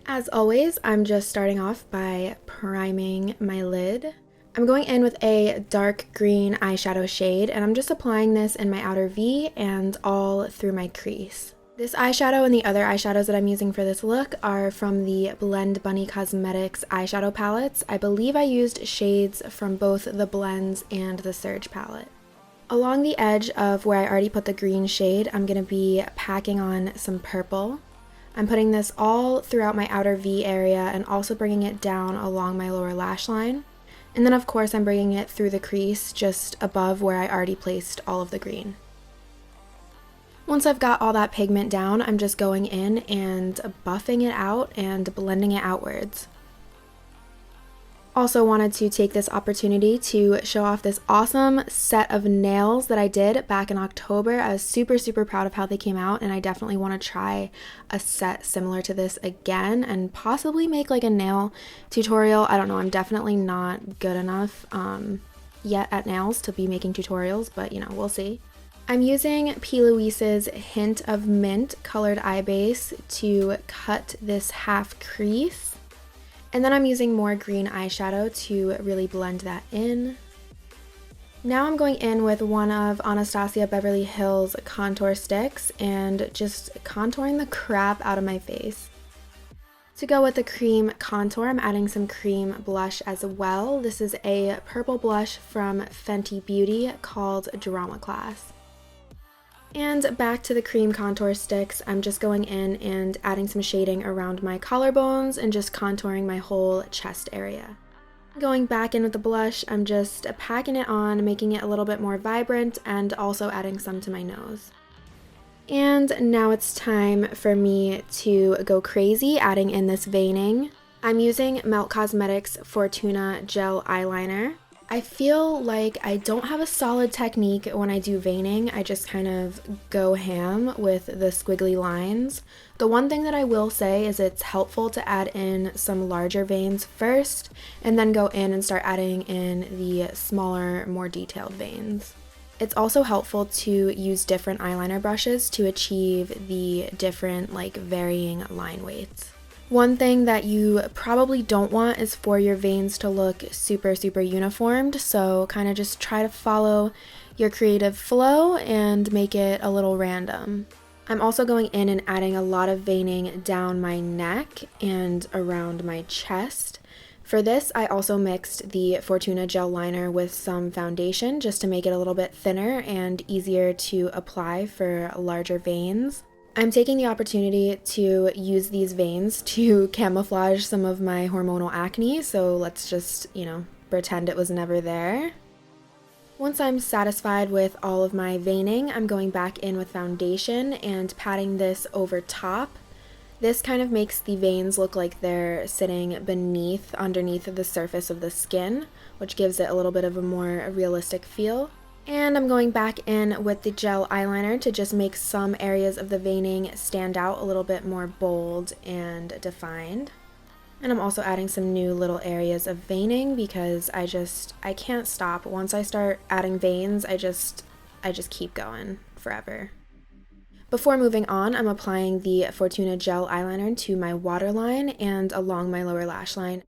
As always, I'm just starting off by priming my lid. I'm going in with a dark green eyeshadow shade, and I'm just applying this in my outer V and all through my crease. This eyeshadow and the other eyeshadows that I'm using for this look are from the BlendBunny Cosmetics eyeshadow palettes. I believe I used shades from both the Blends and the Surge palette. Along the edge of where I already put the green shade, I'm going to be packing on some purple. I'm putting this all throughout my outer V area and also bringing it down along my lower lash line. And then of course I'm bringing it through the crease just above where I already placed all of the green. Once I've got all that pigment down, I'm just going in and buffing it out and blending it outwards. Also wanted to take this opportunity to show off this awesome set of nails that I did back in October. I was super proud of how they came out, and I definitely want to try a set similar to this again and possibly make like a nail tutorial. I don't know, I'm definitely not good enough yet at nails to be making tutorials, but you know, we'll see. I'm using P.Louise's Hint of Mint colored eye base to cut this half crease. And then I'm using more green eyeshadow to really blend that in. Now I'm going in with one of Anastasia Beverly Hills contour sticks and just contouring the crap out of my face. To go with the cream contour, I'm adding some cream blush as well. This is a purple blush from Fenty Beauty called Drama Class. And back to the cream contour sticks, I'm just going in and adding some shading around my collarbones and just contouring my whole chest area. Going back in with the blush, I'm just packing it on, making it a little bit more vibrant, and also adding some to my nose. And now it's time for me to go crazy, adding in this veining. I'm using Cosmetics Fortuna gel eyeliner. I feel like I don't have a solid technique when I do veining. I just kind of go ham with the squiggly lines. The one thing that I will say is it's helpful to add in some larger veins first and then go in and start adding in the smaller, more detailed veins. It's also helpful to use different eyeliner brushes to achieve the different, varying line weights. One thing that you probably don't want is for your veins to look super uniformed, so kind of just try to follow your creative flow and make it a little random. I'm also going in and adding a lot of veining down my neck and around my chest. For this, I also mixed the Fortuna gel liner with some foundation just to make it a little bit thinner and easier to apply for larger veins. I'm taking the opportunity to use these veins to camouflage some of my hormonal acne, so let's just, pretend it was never there. Once I'm satisfied with all of my veining, I'm going back in with foundation and patting this over top. This kind of makes the veins look like they're sitting underneath the surface of the skin, which gives it a little bit of a more realistic feel. And I'm going back in with the gel eyeliner to just make some areas of the veining stand out a little bit more bold and defined. And I'm also adding some new little areas of veining because I can't stop. Once I start adding veins, I just keep going forever. Before moving on, I'm applying the Fortuna gel eyeliner to my waterline and along my lower lash line.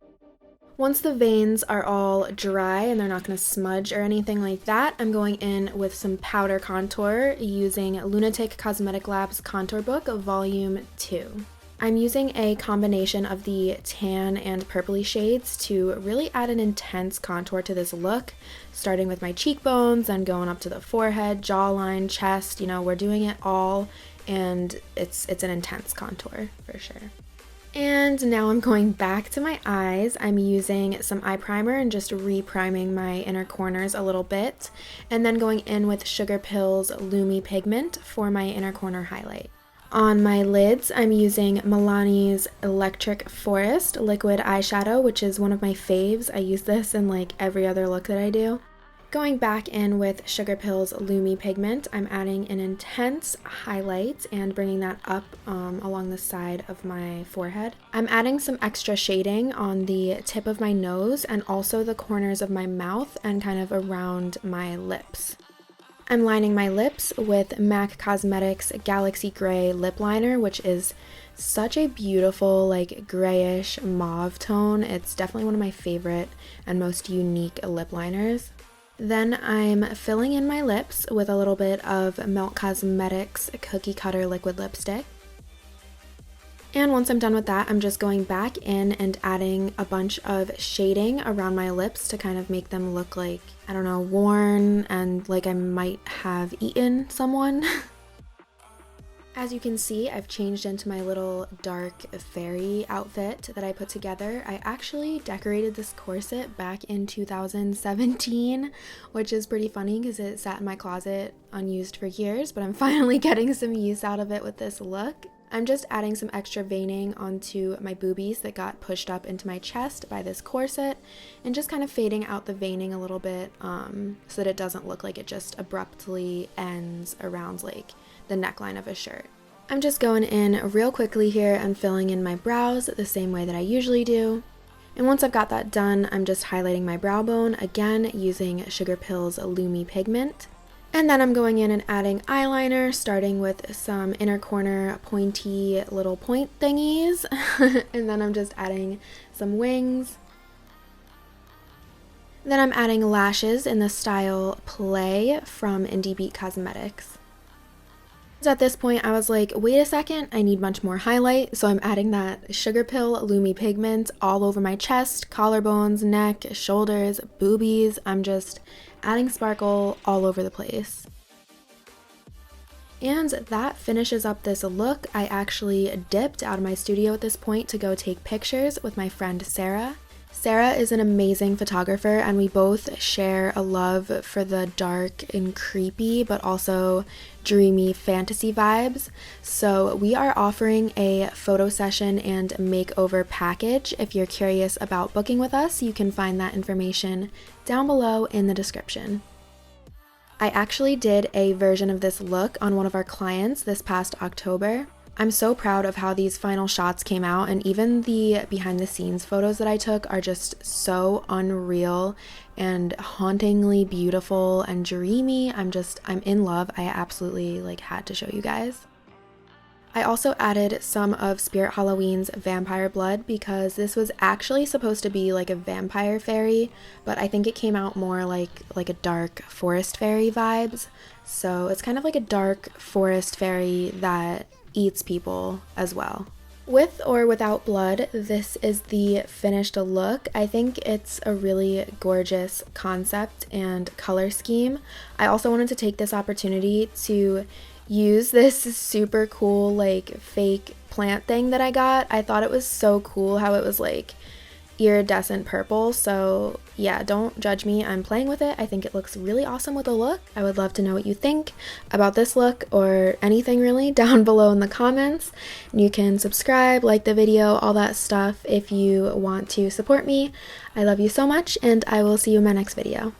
Once the veins are all dry and they're not going to smudge or anything like that, I'm going in with some powder contour using Lunatick Cosmetic Labs Contour Book Volume 2. I'm using a combination of the tan and purpley shades to really add an intense contour to this look, starting with my cheekbones and going up to the forehead, jawline, chest. We're doing it all, and it's an intense contour for sure. And now I'm going back to my eyes. I'm using some eye primer and just re-priming my inner corners a little bit, and then going in with Sugarpill's Lumi pigment for my inner corner highlight. On my lids, I'm using Milani's Electric Forest liquid eyeshadow, which is one of my faves. I use this in every other look that I do. Going back in with Sugarpill's Lumi pigment, I'm adding an intense highlight and bringing that up along the side of my forehead. I'm adding some extra shading on the tip of my nose and also the corners of my mouth and kind of around my lips. I'm lining my lips with MAC Cosmetics Galaxy Gray Lip Liner, which is such a beautiful, like, grayish mauve tone. It's definitely one of my favorite and most unique lip liners. Then I'm filling in my lips with a little bit of Melt Cosmetics Cookie Cutter Liquid Lipstick. And once I'm done with that, I'm just going back in and adding a bunch of shading around my lips to kind of make them look like, I don't know, worn and like I might have eaten someone. As you can see, I've changed into my little dark fairy outfit that I put together. I actually decorated this corset back in 2017, which is pretty funny because it sat in my closet unused for years, but I'm finally getting some use out of it with this look. I'm just adding some extra veining onto my boobies that got pushed up into my chest by this corset and just kind of fading out the veining a little bit so that it doesn't look like it just abruptly ends around like the neckline of a shirt. I'm just going in real quickly here and filling in my brows the same way that I usually do. And once I've got that done, I'm just highlighting my brow bone, again using Sugarpill's Lumi pigment. And then I'm going in and adding eyeliner, starting with some inner corner pointy little point thingies. And then I'm just adding some wings. Then I'm adding lashes in the style Play from IndiBeat Cosmetics. So at this point I was like, wait a second, I need much more highlight, so I'm adding that Sugarpill Lumi pigment all over my chest, collarbones, neck, shoulders, boobies. I'm just adding sparkle all over the place. And that finishes up this look. I actually dipped out of my studio at this point to go take pictures with my friend Sarah. Sarah is an amazing photographer and we both share a love for the dark and creepy but also dreamy fantasy vibes. So we are offering a photo session and makeover package. If you're curious about booking with us, you can find that information down below in the description. I actually did a version of this look on one of our clients this past October. I'm so proud of how these final shots came out, and even the behind the scenes photos that I took are just so unreal and hauntingly beautiful and dreamy. I'm in love. I absolutely had to show you guys. I also added some of Spirit Halloween's Vampire Blood because this was actually supposed to be like a vampire fairy, but I think it came out more like a dark forest fairy vibes. So it's kind of like a dark forest fairy that eats people as well. With or without blood, this is the finished look. I think it's a really gorgeous concept and color scheme. I also wanted to take this opportunity to use this super cool fake plant thing that I got. I thought it was so cool how it was iridescent purple. So yeah, don't judge me, I'm playing with it. I think it looks really awesome with a look. I would love to know what you think about this look or anything really down below in the comments. You can subscribe, like the video, all that stuff if you want to support me. I love you so much and I will see you in my next video.